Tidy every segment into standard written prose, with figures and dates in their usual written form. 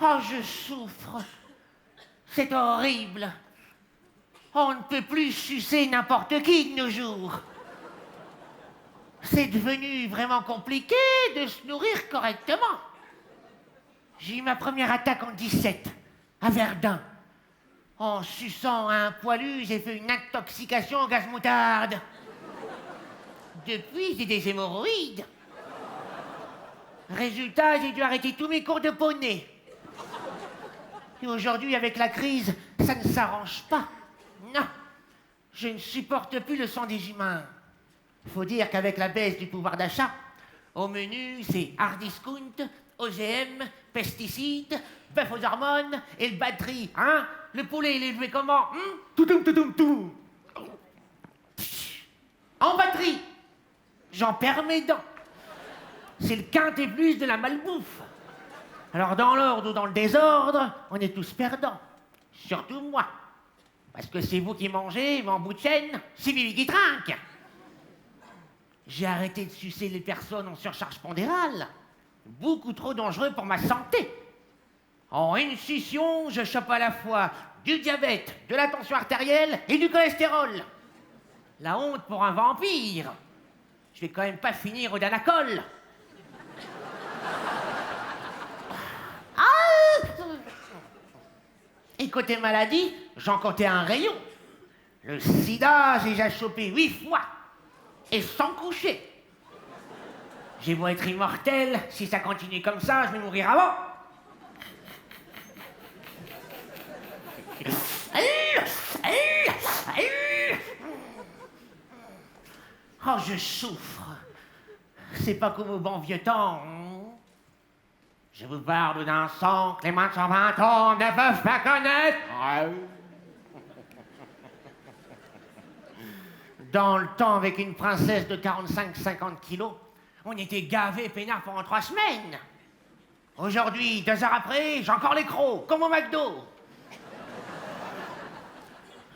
Oh, je souffre. C'est horrible. On ne peut plus sucer n'importe qui de nos jours. C'est devenu vraiment compliqué de se nourrir correctement. J'ai eu ma première attaque en 17, à Verdun. En suçant un poilu, j'ai fait une intoxication au gaz moutarde. Depuis, j'ai des hémorroïdes. Résultat, j'ai dû arrêter tous mes cours de poney. Et aujourd'hui, avec la crise, ça ne s'arrange pas. Non, je ne supporte plus le sang des humains. Faut dire qu'avec la baisse du pouvoir d'achat, au menu, c'est hard discount, OGM, pesticides, bœuf aux hormones et le batterie, hein? Le poulet, il est élevé comment? Tout. En batterie, j'en perds mes dents. C'est le quintet plus de la malbouffe. Alors dans l'ordre ou dans le désordre, on est tous perdants. Surtout moi. Parce que c'est vous qui mangez, mais en bout de chaîne, c'est Bibi qui trinque. J'ai arrêté de sucer les personnes en surcharge pondérale. Beaucoup trop dangereux pour ma santé. En une succion, je chope à la fois du diabète, de la tension artérielle et du cholestérol. La honte pour un vampire. Je vais quand même pas finir au Danacol. Et côté maladie, j'en comptais un rayon. Le sida, j'ai déjà chopé 8 fois. Et sans coucher. J'ai beau être immortel, si ça continue comme ça, je vais mourir avant. Oh, je souffre. C'est pas comme au bon vieux temps. Je vous parle d'un sang que les moins de 120 ans ne peuvent pas connaître. Dans le temps, avec une princesse de 45-50 kilos, on était gavés peinards pendant 3 semaines. Aujourd'hui, 2 heures après, j'ai encore les crocs, comme au McDo.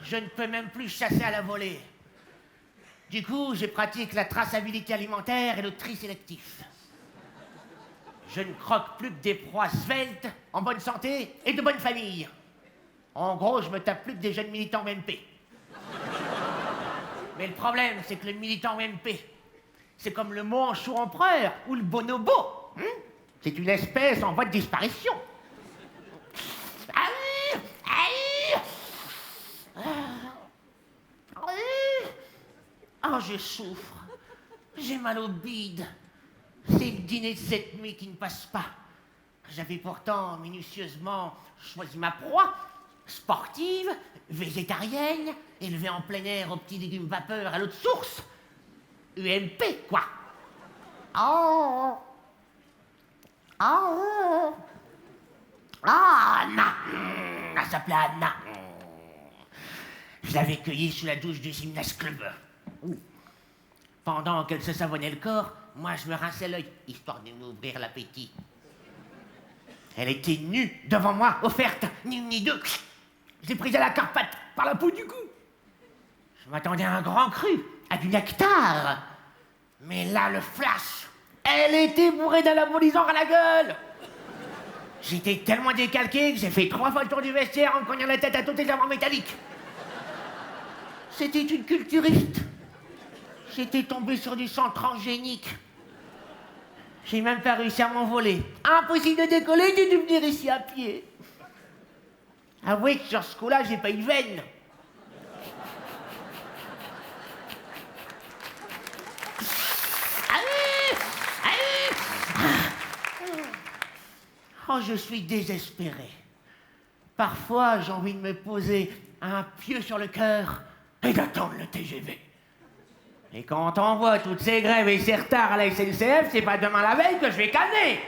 Je ne peux même plus chasser à la volée. Du coup, je pratique la traçabilité alimentaire et le tri sélectif. Je ne croque plus que des proies sveltes, en bonne santé et de bonne famille. En gros, je me tape plus que des jeunes militants MP. Mais le problème, c'est que le militant MP, c'est comme le manchot empereur ou le bonobo. C'est une espèce en voie de disparition. Oh, je souffre. J'ai mal au bide. C'est le dîner de cette nuit qui ne passe pas. J'avais pourtant minutieusement choisi ma proie, sportive, végétarienne, élevée en plein air aux petits légumes vapeur à l'eau de source. UMP, quoi. Oh. Ah, Anna. Elle s'appelait Anna. Je l'avais cueillie sous la douche du Gymnase Club. Pendant qu'elle se savonnait le corps, moi je me rinçais l'œil, histoire de m'ouvrir l'appétit. Elle était nue devant moi, offerte, ni une ni deux. Je l'ai prise à la carpate, par la peau du cou. Je m'attendais à un grand cru, à du nectar. Mais là, le flash, elle était bourrée d'anabolisant à la gueule. J'étais tellement décalqué que j'ai fait 3 fois le tour du vestiaire en me cognant la tête à tous les amants métalliques. C'était une culturiste. J'étais tombé sur du sang transgénique. J'ai même pas réussi à m'envoler. Impossible de décoller, j'ai dû venir ici à pied. Avouez que sur ce coup-là, j'ai pas eu veine. Oh, je suis désespéré. Parfois, j'ai envie de me poser un pieu sur le cœur et d'attendre le TGV. Et quand on voit toutes ces grèves et ces retards à la SNCF, c'est pas demain la veille que je vais canner.